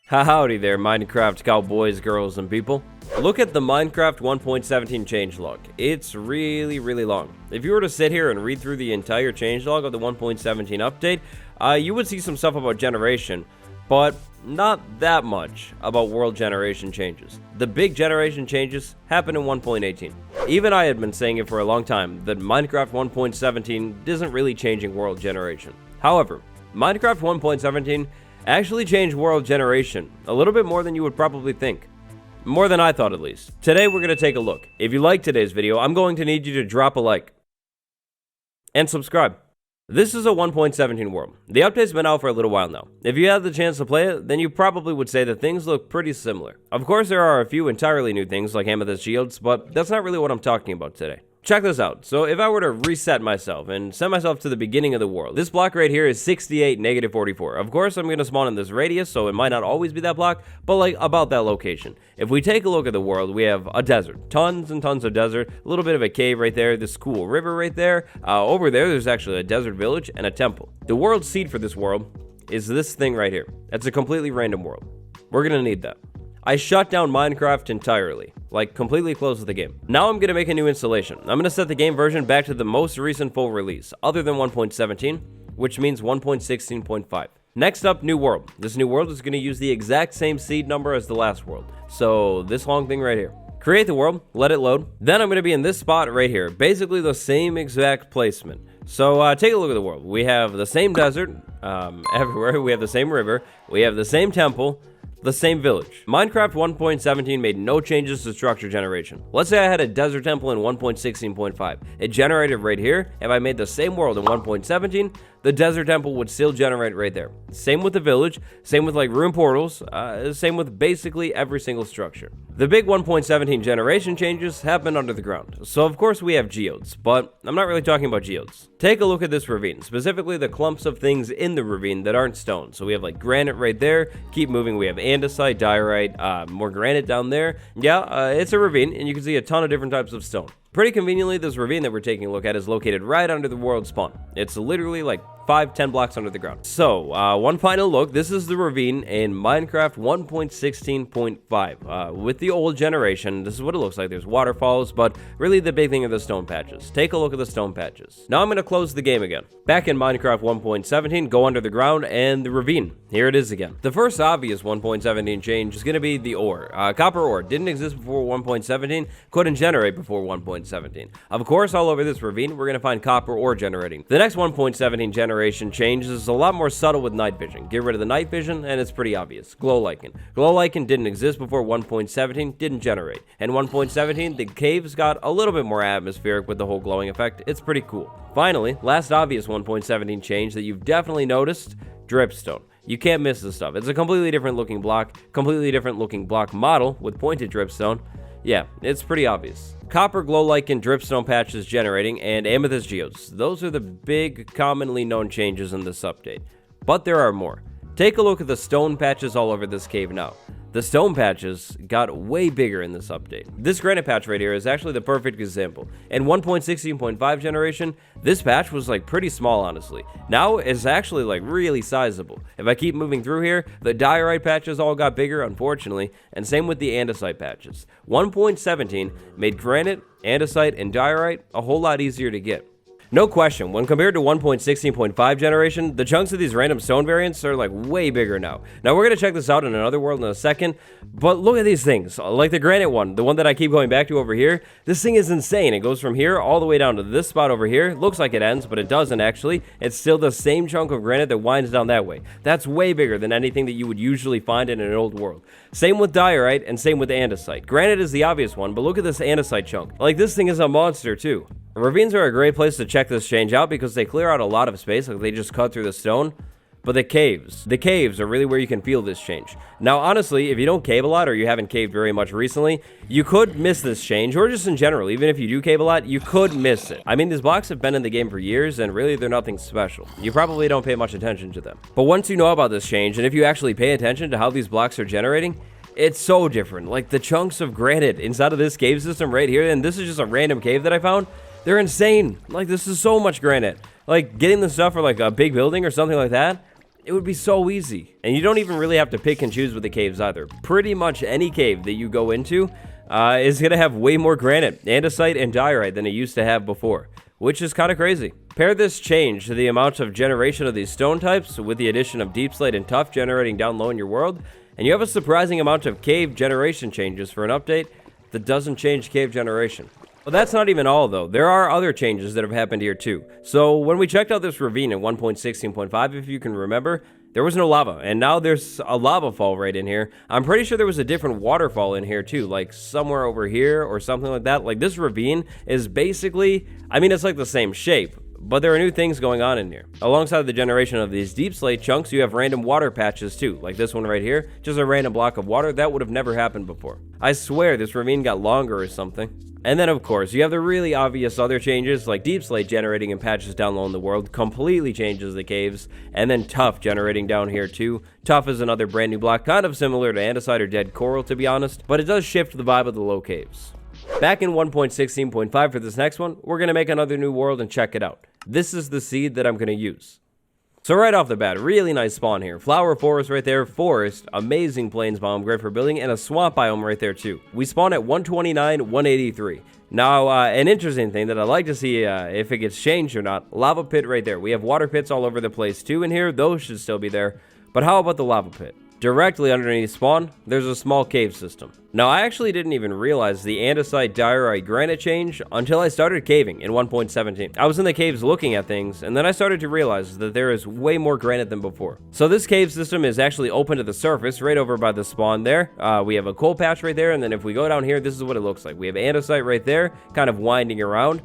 Howdy there, Minecraft cowboys, girls, and people. Look at the Minecraft 1.17 changelog. It's really long. If you were to sit here and read through the entire changelog of the 1.17 update, you would see some stuff about generation, but not that much about world generation changes. The big generation changes happen in 1.18. Even I had been saying it for a long time that Minecraft 1.17 isn't really changing world generation. However, Minecraft 1.17 actually changed world generation a little bit more than you would probably think. More than I thought, at least. Today we're going to take a look. If you like today's video, I'm going to need you to drop a like and subscribe. This is a 1.17 world. The update's been out for a little while now. If you had the chance to play it, then you probably would say that things look pretty similar. Of course, there are a few entirely new things like amethyst shields, but that's not really what I'm talking about today. Check this out. So if I were to reset myself and send myself to the beginning of the world, this block right here is 68, -44. Of course, I'm going to spawn in this radius, so it might not always be that block, but like about that location. If we take a look at the world, we have a desert. Tons and tons of desert. A little bit of a cave right there. This cool river right there. Over there, there's actually a desert village and a temple. The world seed for this world is this thing right here. It's a completely random world. We're going to need that. I shut down Minecraft entirely, like completely closed the game. Now I'm going to make a new installation. I'm going to set the game version back to the most recent full release, other than 1.17, which means 1.16.5. Next up, new world. This new world is going to use the exact same seed number as the last world. So this long thing right here. Create the world, let it load. Then I'm going to be in this spot right here, basically the same exact placement. So take a look at the world. We have the same desert everywhere. We have the same river. We have the same temple. The same village. Minecraft 1.17 made no changes to structure generation. Let's say I had a desert temple in 1.16.5. It generated right here. If I made the same world in 1.17, the desert temple would still generate right there. Same with the village, same with like room portals, same with basically every single structure. The big 1.17 generation changes happen under the ground. So of course we have geodes, but I'm not really talking about geodes. Take a look at this ravine, specifically the clumps of things in the ravine that aren't stone. So we have like granite right there. Keep moving, we have andesite, diorite, more granite down there. Yeah, it's a ravine, and you can see a ton of different types of stone. Pretty conveniently, this ravine that we're taking a look at is located right under the world spawn. It's literally like 5-10 blocks under the ground. So, one final look. This is the ravine in Minecraft 1.16.5. With the old generation, this is what it looks like. There's waterfalls, but really the big thing are the stone patches. Take a look at the stone patches. Now I'm going to close the game again. Back in Minecraft 1.17, go under the ground and the ravine. Here it is again. The first obvious 1.17 change is going to be the ore. Copper ore didn't exist before 1.17, couldn't generate before 1.17. Of course, all over this ravine, we're going to find copper ore generating. The next 1.17 generation change is a lot more subtle with night vision. Get rid of the night vision, and it's pretty obvious. Glow lichen. Glow lichen didn't exist before 1.17, didn't generate. And 1.17, the caves got a little bit more atmospheric with the whole glowing effect. It's pretty cool. Finally, last obvious 1.17 change that you've definitely noticed, dripstone. You can't miss this stuff. It's a completely different looking block model with pointed dripstone. Yeah, it's pretty obvious. Copper, glow lichen, dripstone patches generating, and amethyst geodes. Those are the big, commonly known changes in this update. But there are more. Take a look at the stone patches all over this cave now. The stone patches got way bigger in this update. This granite patch right here is actually the perfect example. In 1.16.5 generation, this patch was like pretty small, honestly. Now it's actually like really sizable. If I keep moving through here, the diorite patches all got bigger, unfortunately, and same with the andesite patches. 1.17 made granite, andesite, and diorite a whole lot easier to get. No question, when compared to 1.16.5 generation, the chunks of these random stone variants are like way bigger now. Now we're going to check this out in another world in a second, but look at these things. Like the granite one, the one that I keep going back to over here, this thing is insane. It goes from here all the way down to this spot over here. Looks like it ends, but it doesn't actually. It's still the same chunk of granite that winds down that way. That's way bigger than anything that you would usually find in an old world. Same with diorite and same with andesite. Granite is the obvious one, but look at this andesite chunk. Like this thing is a monster too. Ravines are a great place to check this change out because they clear out a lot of space, like they just cut through the stone. But the caves are really where you can feel this change. Now, honestly, if you don't cave a lot or you haven't caved very much recently, you could miss this change, or just in general, even if you do cave a lot, you could miss it. I mean, these blocks have been in the game for years, and really they're nothing special. You probably don't pay much attention to them. But once you know about this change, and if you actually pay attention to how these blocks are generating, it's so different. Like the chunks of granite inside of this cave system right here, and this is just a random cave that I found, they're insane. Like, this is so much granite. Like, getting the stuff for like a big building or something like that, It would be so easy. And you don't even really have to pick and choose with the caves either. Pretty much any cave that you go into is going to have way more granite, andesite, and diorite than it used to have before, which is kind of crazy. Pair this change to the amount of generation of these stone types with the addition of deep slate and tuff generating down low in your world, and you have a surprising amount of cave generation changes for an update that doesn't change cave generation. Well, that's not even all, though. There are other changes that have happened here, too. So, when we checked out this ravine in 1.16.5, if you can remember, there was no lava, and now there's a lava fall right in here. I'm pretty sure there was a different waterfall in here, too, like somewhere over here or something like that. Like, this ravine is basically, I mean, it's like the same shape, but there are new things going on in here. Alongside the generation of these deep slate chunks, you have random water patches too, like this one right here, just a random block of water. That would have never happened before. I swear this ravine got longer or something. And then of course, you have the really obvious other changes, like deep slate generating in patches down low in the world, completely changes the caves, and then tuff generating down here too. Tuff is another brand new block, kind of similar to andesite or dead coral to be honest, but it does shift the vibe of the low caves. Back in 1.16.5 for this next one, we're going to make another new world and check it out. This is the seed that I'm going to use. So right off the bat, really nice spawn here. Flower forest right there, forest, amazing plains biome, great for building, and a swamp biome right there too. We spawn at 129, 183. Now, an interesting thing that I'd like to see if it gets changed or not, lava pit right there. We have water pits all over the place too in here. Those should still be there. But how about the lava pit? Directly underneath spawn, there's a small cave system. Now, I actually didn't even realize the andesite diorite granite change until I started caving in 1.17. I was in the caves looking at things, and then I started to realize that there is way more granite than before. So this cave system is actually open to the surface, right over by the spawn there. We have a coal patch right there, and then if we go down here, this is what it looks like. We have andesite right there, kind of winding around,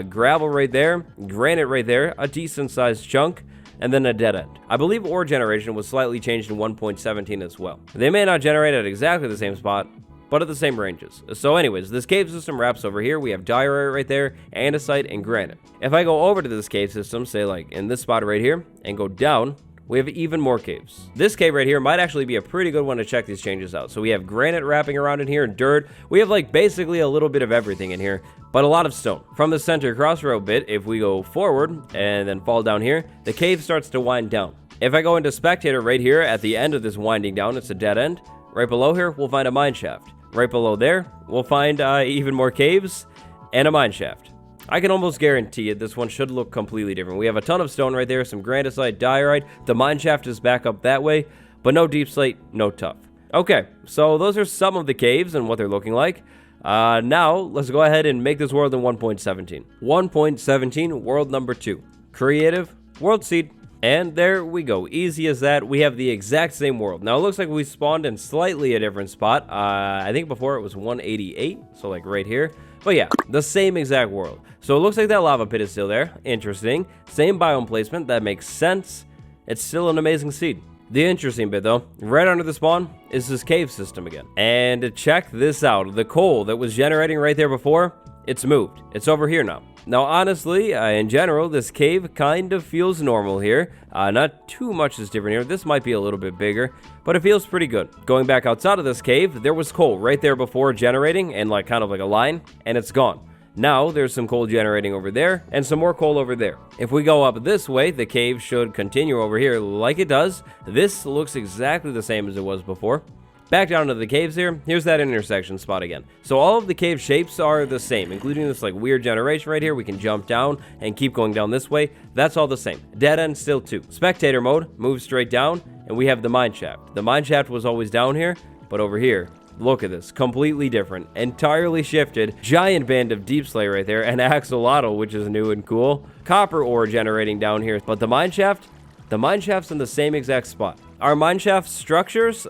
gravel right there, granite right there, a decent sized chunk, and then a dead end. I believe ore generation was slightly changed in 1.17 as well. They may not generate at exactly the same spot, but at the same ranges. So anyways, this cave system wraps over here. We have diorite right there, andesite, and granite. If I go over to this cave system, say like in this spot right here, and go down, we have even more caves. This cave right here might actually be a pretty good one to check these changes out. So we have granite wrapping around in here, dirt. We have like basically a little bit of everything in here, but a lot of stone. From the center crossroad bit, if we go forward and then fall down here, the cave starts to wind down. If I go into spectator right here at the end of this winding down, it's a dead end. Right below here, we'll find a mine shaft. Right below there, we'll find even more caves and a mine shaft. I can almost guarantee it, this one should look completely different. We have a ton of stone right there, some grandesite, diorite. The mine shaft is back up that way, but no deep slate, no tuff. Okay, so those are some of the caves and what they're looking like. Now, let's go ahead and make this world in 1.17. 1.17, world number 2. Creative, world seed. And there we go, easy as that. We have the exact same world. Now it looks like we spawned in slightly a different spot. I think before it was 188, so like right here. But yeah, the same exact world. So it looks like that lava pit is still there. Interesting. Same biome placement, that makes sense. It's still an amazing seed. The interesting bit though, right under the spawn is this cave system again. And check this out, the coal that was generating right there before, it's moved. It's over here now. Now, honestly, in general, this cave kind of feels normal here. Not too much is different here. This might be a little bit bigger, but it feels pretty good. Going back outside of this cave, there was coal right there before generating and like kind of like a line, and it's gone. Now, there's some coal generating over there and some more coal over there. If we go up this way, the cave should continue over here like it does. This looks exactly the same as it was before. Back down to the caves here, here's that intersection spot again. So all of the cave shapes are the same, including this like weird generation right here. We can jump down and keep going down this way. That's all the same. Dead end still too. Spectator mode, move straight down, and we have the mine shaft. The mine shaft was always down here, but over here, look at this, completely different, entirely shifted. Giant band of deep slate right there, and axolotl, which is new and cool. Copper ore generating down here, but the mine shaft's in the same exact spot. Are mineshaft structures?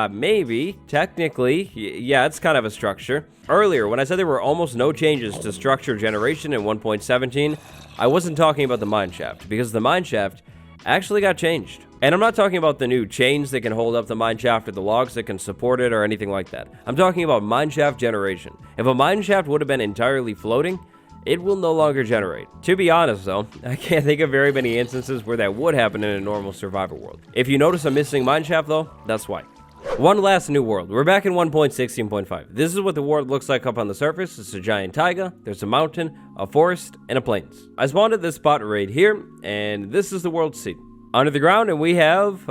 Maybe. Technically, yeah, it's kind of a structure. Earlier, when I said there were almost no changes to structure generation in 1.17, I wasn't talking about the mineshaft, because the mineshaft actually got changed. And I'm not talking about the new chains that can hold up the mineshaft or the logs that can support it or anything like that. I'm talking about mineshaft generation. If a mineshaft would have been entirely floating, it will no longer generate. To be honest though, I can't think of very many instances where that would happen in a normal survivor world. If you notice a missing mineshaft though, that's why. One last new world. We're back in 1.16.5. This is what the world looks like up on the surface. It's a giant taiga, there's a mountain, a forest, and a plains. I spawned at this spot right here, and this is the world seed. under the ground, and we have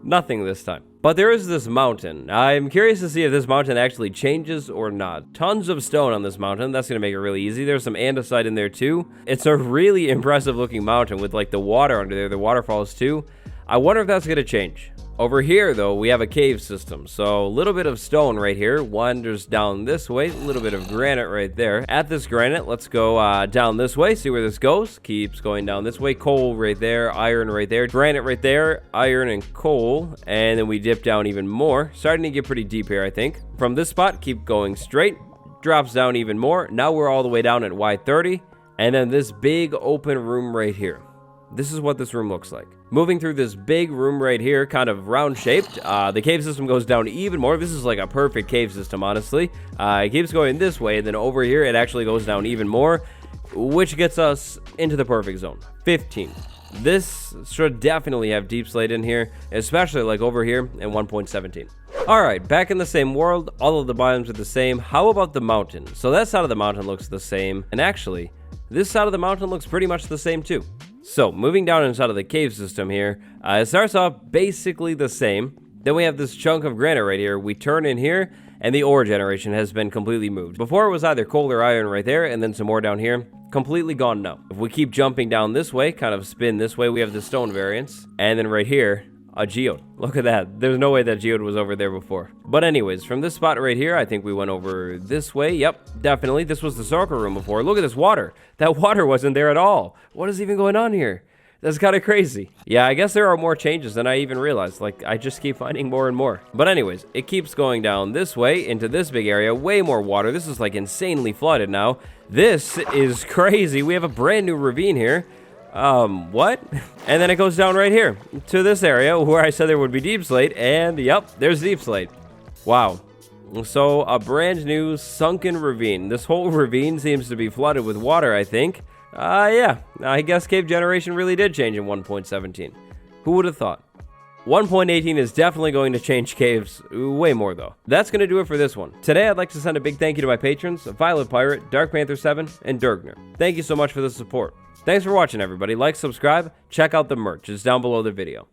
nothing this time. But there is this mountain. I'm curious to see if this mountain actually changes or not. Tons of stone on this mountain. That's going to make it really easy. There's some andesite in there too. It's a really impressive looking mountain with like the water under there, the waterfalls too. I wonder if that's going to change. Over here, though, we have a cave system. So a little bit of stone right here wanders down this way. A little bit of granite right there. At this granite, let's go down this way. See where this goes. Keeps going down this way. Coal right there. Iron right there. Granite right there. Iron and coal. And then we dip down even more. Starting to get pretty deep here, I think. From this spot, keep going straight. Drops down even more. Now we're all the way down at Y30. And then this big open room right here. This is what this room looks like. Moving through this big room right here, kind of round shaped. The cave system goes down even more. This is like a perfect cave system, honestly. It keeps going this way, and then over here it actually goes down even more, which gets us into the perfect zone. 15. This should definitely have deep slate in here, especially like over here in 1.17. Alright, back in the same world, all of the biomes are the same. How about the mountain? So that side of the mountain looks the same, and actually, this side of the mountain looks pretty much the same too. So, moving down inside of the cave system here, it starts off basically the same. Then we have this chunk of granite right here. We turn in here, and the ore generation has been completely moved. Before it was either coal or iron right there, and then some more down here. Completely gone now. If we keep jumping down this way, kind of spin this way, we have the stone variants. And then right here, a geode. Look at that. There's no way that geode was over there before. But anyways, from this spot right here, I think we went over this way. Yep, definitely. This was the circle room before. Look at this water. That water wasn't there at all. What is even going on here? That's kind of crazy. Yeah, I guess there are more changes than I even realized. Like, I just keep finding more and more. But anyways, it keeps going down this way into this big area. Way more water. This is like insanely flooded now. This is crazy. We have a brand new ravine here. What? And then it goes down right here to this area where I said there would be deep slate, and yep, there's deep slate. Wow. So a brand new sunken ravine. This whole ravine seems to be flooded with water, I think. Yeah, I guess cave generation really did change in 1.17. Who would have thought? 1.18 is definitely going to change caves way more, though. That's going to do it for this one. Today, I'd like to send a big thank you to my patrons, Violet Pirate, Dark Panther 7, and Durgner. Thank you so much for the support. Thanks for watching, everybody. Like, subscribe, check out the merch. It's down below the video.